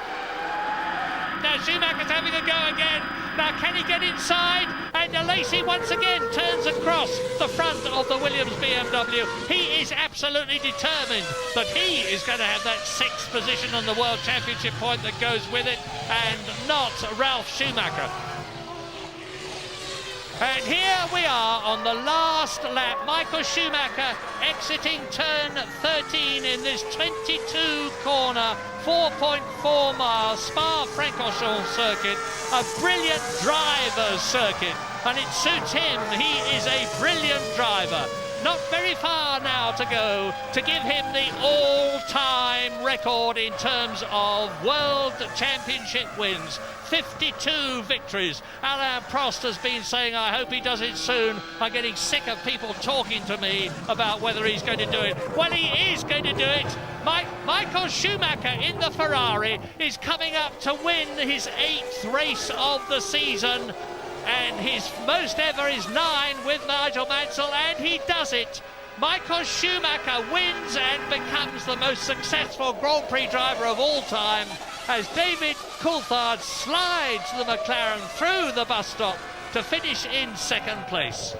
D: Now Schumacher's having a go again. Now can he get inside? And Lacey once again turns across the front of the Williams BMW. He is absolutely determined that he is going to have that 6th position on the World Championship point that goes with it, and not Ralf Schumacher. And here we are on the last lap. Michael Schumacher exiting turn 13 in this 22 corner, 4.4 miles Spa-Francorchamps circuit. A brilliant driver's circuit, and it suits him. He is a brilliant driver. Not very far now to go to give him the all-time record in terms of World Championship wins. 52 victories. Alain Prost has been saying, I hope he does it soon. I'm getting sick of people talking to me about whether he's going to do it. Well, he is going to do it. Michael Schumacher in the Ferrari is coming up to win his 8th race of the season. And his most ever is 9 with Nigel Mansell, and he does it. Michael Schumacher wins and becomes the most successful Grand Prix driver of all time as David Coulthard slides the McLaren through the bus stop to finish in 2nd place.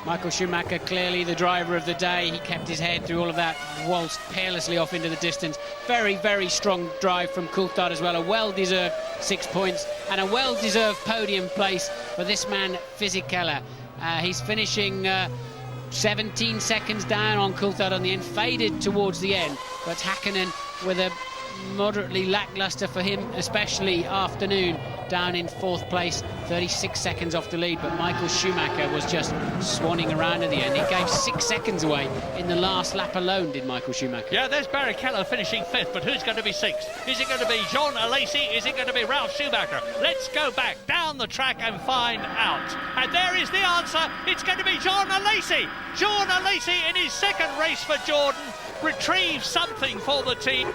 E: Michael Schumacher, clearly the driver of the day. He kept his head through all of that, waltzed peerlessly off into the distance. Very, very strong drive from Coulthard as well. A well-deserved 6 points and a well-deserved podium place for this man, Fisichella. He's finishing 17 seconds down on Coulthard on the end, faded towards the end, but Häkkinen with a moderately lackluster for him, especially afternoon, down in 4th place, 36 seconds off the lead. But Michael Schumacher was just swanning around at the end. He gave 6 seconds away in the last lap alone, did Michael Schumacher.
D: Yeah, there's Barrichello finishing 5th, but who's going to be 6th? Is it going to be Jean Alesi? Is it going to be Ralf Schumacher? Let's go back down the track and find out. And there is the answer. It's going to be Jean Alesi. Jean Alesi in his 2nd race for Jordan retrieves something for the team.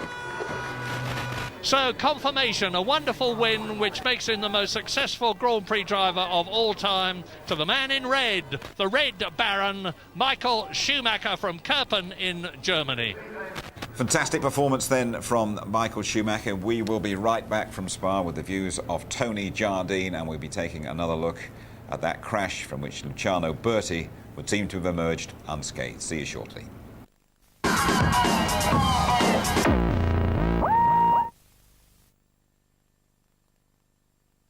D: So confirmation, a wonderful win which makes him the most successful Grand Prix driver of all time, to the man in red, the Red Baron, Michael Schumacher from Kerpen in Germany.
C: Fantastic performance then from Michael Schumacher. We will be right back from Spa with the views of Tony Jardine, and we'll be taking another look at that crash from which Luciano Berti would seem to have emerged unscathed. See you shortly.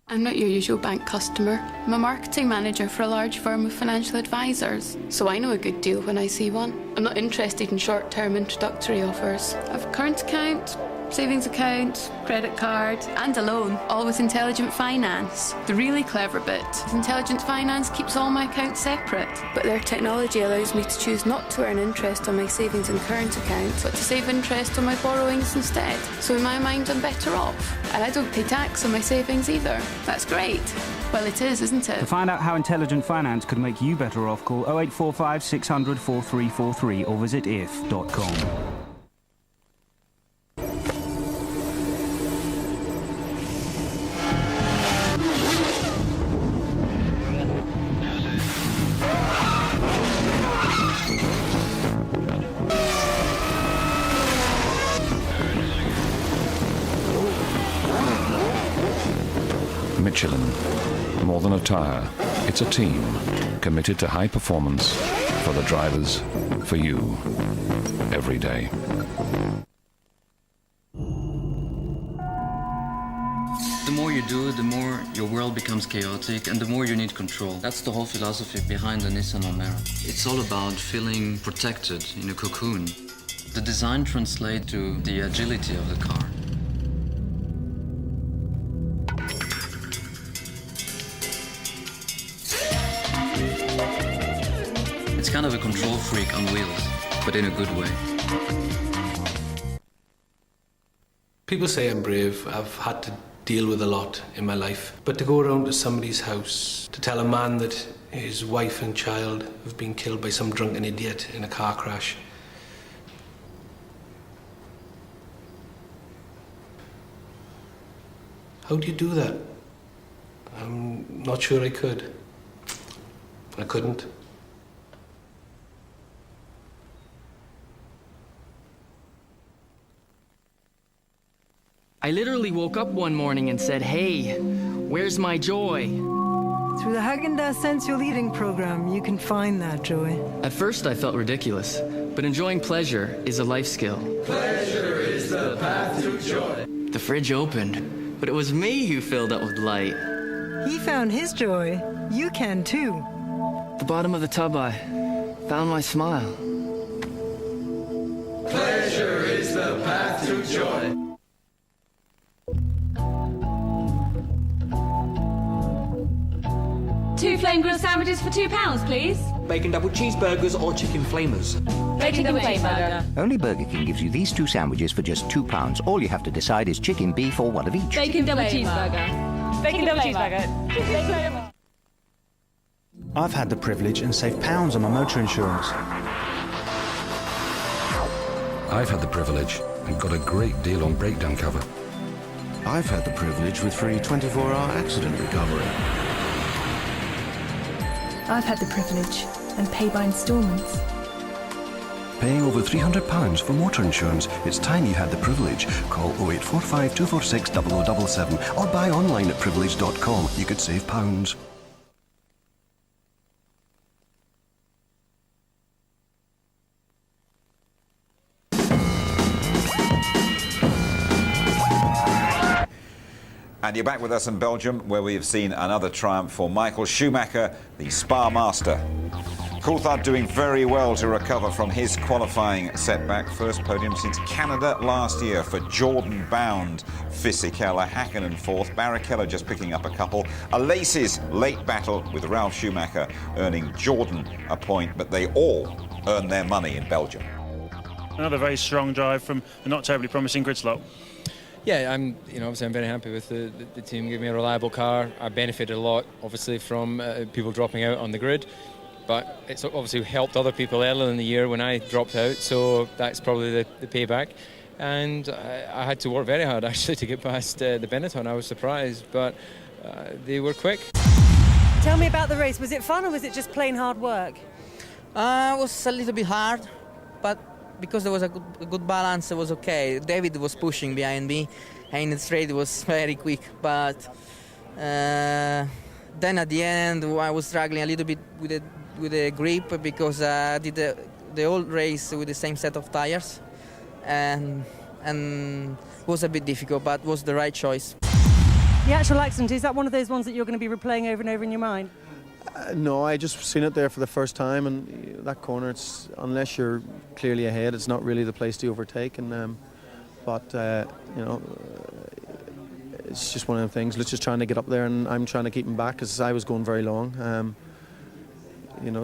I: I'm not your usual bank customer. I'm a marketing manager for a large firm of financial advisors, so I know a good deal when I see one. I'm not interested in short-term introductory offers. I have a current account, savings account, credit card, and a loan, all with Intelligent Finance. The really clever bit is Intelligent Finance keeps all my accounts separate, but their technology allows me to choose not to earn interest on my savings and current account, but to save interest on my borrowings instead. So in my mind, I'm better off. And I don't pay tax on my savings either. That's great. Well, it is, isn't it?
J: To find out how Intelligent Finance could make you better off, call 0845 600 4343 or visit if.com.
K: Michelin, more than a tyre, it's a team committed to high performance for the drivers, for you, every day.
L: The more you do, the more your world becomes chaotic and the more you need control. That's the whole philosophy behind the Nissan Almera. It's all about feeling protected in a cocoon. The design translates to the agility of the car. It's kind of a control freak on wheels, but in a good way.
M: People say I'm brave. I've had to deal with a lot in my life. But to go around to somebody's house, to tell a man that His wife and child have been killed by some drunken idiot in a car crash. How do you do that? I'm not sure I could. I couldn't.
N: I literally woke up one morning and said, hey, where's my joy?
O: Through the Haagen-Dazs Sensual Eating program, you can find that joy.
N: At first I felt ridiculous, but enjoying pleasure is a life skill.
P: Pleasure is the path to joy.
N: The fridge opened, but it was me who filled it with light.
O: He found his joy. You can too.
N: At the bottom of the tub, I found my smile.
P: Pleasure is the path to joy.
Q: Two flame grilled sandwiches for £2, please.
R: Bacon double cheeseburgers or chicken flamers?
Q: Bacon double cheeseburger.
S: Only Burger King gives you these 2 sandwiches for just £2. All you have to decide is chicken, beef, or one of each.
Q: Bacon double cheeseburger. Bacon double cheeseburger.
T: I've had the privilege and saved £pounds on my motor insurance.
K: I've had the privilege and got a great deal on breakdown cover.
U: I've had the privilege with free 24-hour accident recovery.
V: I've had the privilege and pay by instalments.
W: Paying over £300 for motor insurance. It's time you had the privilege. Call 0845 246 0077 or buy online at privilege.com. You could save pounds.
C: And you're back with us in Belgium, where we have seen another triumph for Michael Schumacher, the Spa master. Coulthard doing very well to recover from his qualifying setback. First podium since Canada last year for Jordan-bound Fisichella. Hakkinen fourth. Barrichello just picking up a couple. A Laces late battle with Ralf Schumacher earning Jordan a point, but they all earn their money in Belgium.
H: Another very strong drive from the not terribly promising grid slot.
X: Yeah, obviously I'm very happy with the team giving me a reliable car. I benefited a lot, obviously, from people dropping out on the grid, but it's obviously helped other people earlier in the year when I dropped out, so that's probably the payback. And I had to work very hard, actually, to get past the Benetton. I was surprised, but they were quick.
F: Tell me about the race. Was it fun or was it just plain hard work?
Y: It was a little bit hard, but because there was a good balance, it was okay. David was pushing behind me, and in the straight it was very quick. But then at the end, I was struggling a little bit with the grip because I did the whole race with the same set of tires, and it was a bit difficult, but it was the right choice.
F: The actual accident, is that one of those ones that you're going to be replaying over and over in your mind?
T: No, I just seen it there for the first time, and that corner, it's unless you're clearly ahead, it's not really the place to overtake. And it's just one of the things. Let's just trying to get up there, and I'm trying to keep him back because I was going very long.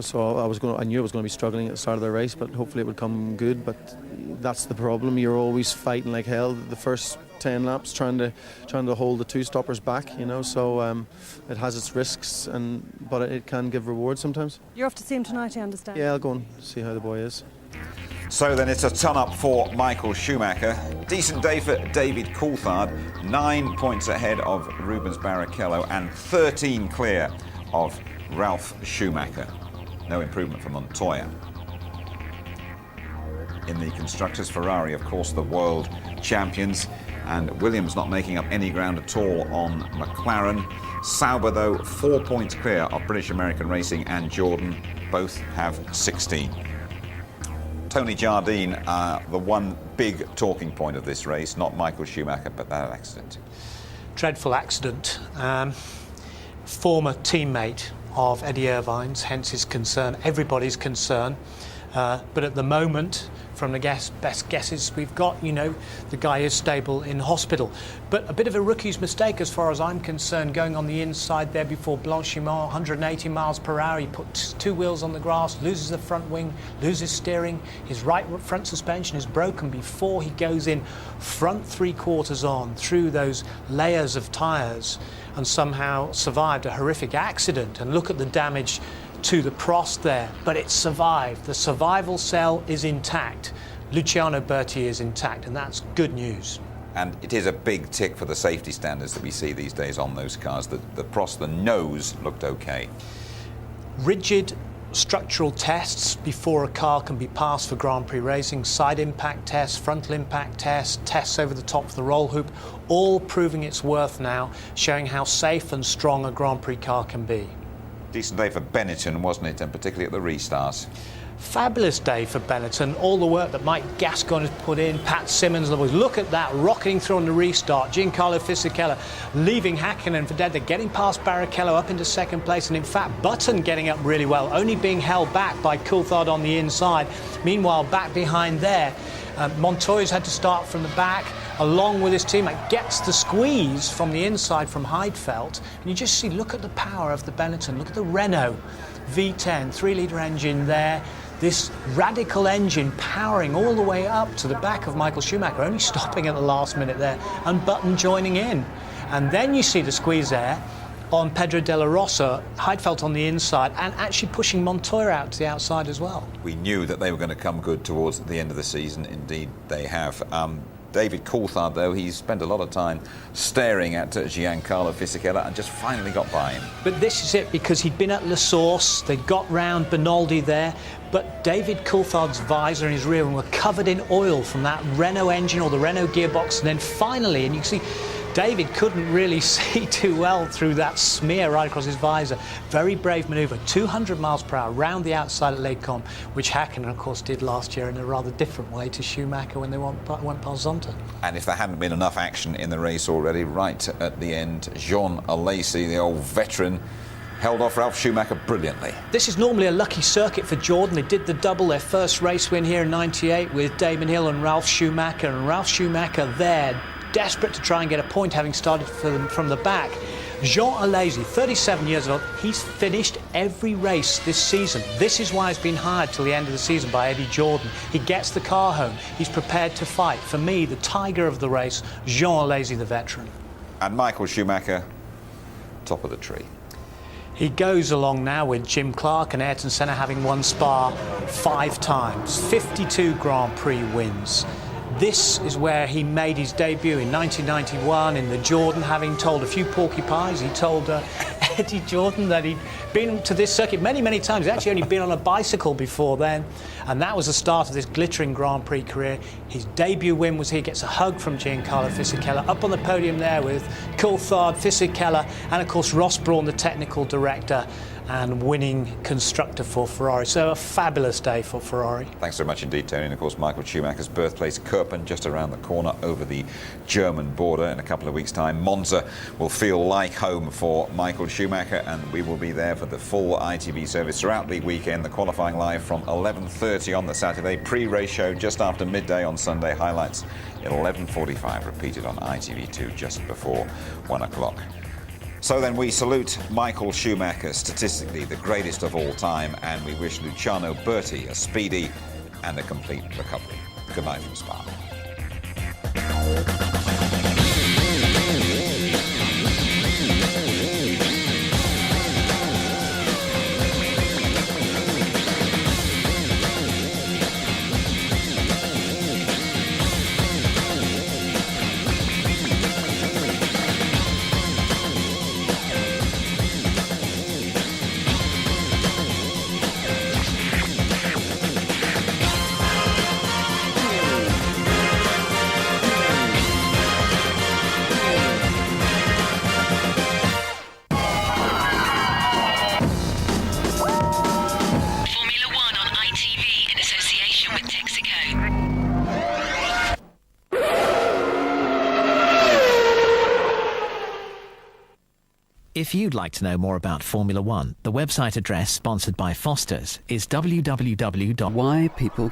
T: So I knew I was going to be struggling at the start of the race, but hopefully it would come good. But that's the problem. You're always fighting like hell. The first 10 laps trying to hold the 2 stoppers back, so it has its risks, but it can give rewards sometimes.
F: You're off to see him tonight, I understand.
T: Yeah, I'll go and see how the boy is.
C: So then it's a ton up for Michael Schumacher. Decent day for David Coulthard, 9 points ahead of Rubens Barrichello and 13 clear of Ralf Schumacher. No improvement for Montoya. In the constructors, Ferrari, of course, the world champions, and Williams not making up any ground at all on McLaren. Sauber, though, 4 points clear of British American Racing and Jordan. Both have 16. Tony Jardine, the one big talking point of this race, not Michael Schumacher, but that accident.
R: Dreadful accident. Former teammate of Eddie Irvine's, hence his concern, everybody's concern. But at the moment, from the best guesses we've got, the guy is stable in hospital. But a bit of a rookie's mistake as far as I'm concerned, going on the inside there before Blanchimont, 180 miles per hour. He puts 2 wheels on the grass, loses the front wing, loses steering. His right front suspension is broken before he goes in front 3/4 on through those layers of tyres and somehow survived a horrific accident. And look at the damage to the Prost there, but it survived. The survival cell is intact. Luciano Berti is intact, and that's good news.
C: And it is a big tick for the safety standards that we see these days on those cars. The Prost, the nose looked okay.
R: Rigid structural tests before a car can be passed for Grand Prix racing, side impact tests, frontal impact tests, tests over the top of the roll hoop, all proving its worth now, showing how safe and strong a Grand Prix car can be.
C: Decent day for Benetton, wasn't it? And particularly at the restarts.
R: Fabulous day for Benetton. All the work that Mike Gascoigne has put in, Pat Simmons, look at that, rocketing through on the restart. Giancarlo Fisichella leaving Häkkinen for dead. They're getting past Barrichello up into second place, and in fact Button getting up really well, only being held back by Coulthard on the inside. Meanwhile, back behind there, Montoya's had to start from the back, along with his teammate, gets the squeeze from the inside from Heidfeld. And you just see, look at the power of the Benetton, look at the Renault V10, 3-litre engine there. This radical engine powering all the way up to the back of Michael Schumacher, only stopping at the last minute there, and Button joining in. And then you see the squeeze there on Pedro de la Rosa, Heidfeld on the inside, and actually pushing Montoya out to the outside as well.
C: We knew that they were going to come good towards the end of the season. Indeed, they have. David Coulthard, though, he's spent a lot of time staring at Giancarlo Fisichella and just finally got by him.
R: But this is it, because he'd been at La Source, they got round Benaldi there, but David Coulthard's visor and his rear wing were covered in oil from that Renault engine or the Renault gearbox, and then finally, and you can see David couldn't really see too well through that smear right across his visor. Very brave manoeuvre, 200 miles per hour round the outside at Les Combes, which Häkkinen, of course, did last year in a rather different way to Schumacher when they went past Zonta.
C: And if there hadn't been enough action in the race already, right at the end, Jean Alesi, the old veteran, held off Ralf Schumacher brilliantly.
R: This is normally a lucky circuit for Jordan. They did the double, their first race win here in '98 with Damon Hill and Ralf Schumacher, and Ralf Schumacher there, desperate to try and get a point, having started from the back. Jean Alesi, 37 years old, he's finished every race this season. This is why he's been hired till the end of the season by Eddie Jordan. He gets the car home. He's prepared to fight. For me, the tiger of the race, Jean Alesi, the veteran.
C: And Michael Schumacher, top of the tree.
R: He goes along now with Jim Clark and Ayrton Senna having won Spa 5 times, 52 Grand Prix wins. This is where he made his debut in 1991 in the Jordan, having told a few porcupines. He told Eddie Jordan that he'd been to this circuit many, many times. He'd actually only been on a bicycle before then. And that was the start of this glittering Grand Prix career. His debut win was here, gets a hug from Giancarlo Fisichella, up on the podium there with Coulthard, Fisichella, and of course Ross Brawn, the technical director, and winning constructor for Ferrari. So a fabulous day for Ferrari.
C: Thanks so much indeed, Tony. And of course, Michael Schumacher's birthplace, Kirpen, just around the corner over the German border. In a couple of weeks' time, Monza will feel like home for Michael Schumacher, and we will be there for the full ITV service throughout the weekend. The qualifying live from 11:30 on the Saturday, pre-race show just after midday on Sunday, highlights at 11:45, repeated on ITV2 just before 1 o'clock. So then we salute Michael Schumacher, statistically the greatest of all time, and we wish Luciano Berti a speedy and a complete recovery. Good night from Spa.
A: If you'd like to know more about Formula One, the website address sponsored by Foster's is www.
B: Why people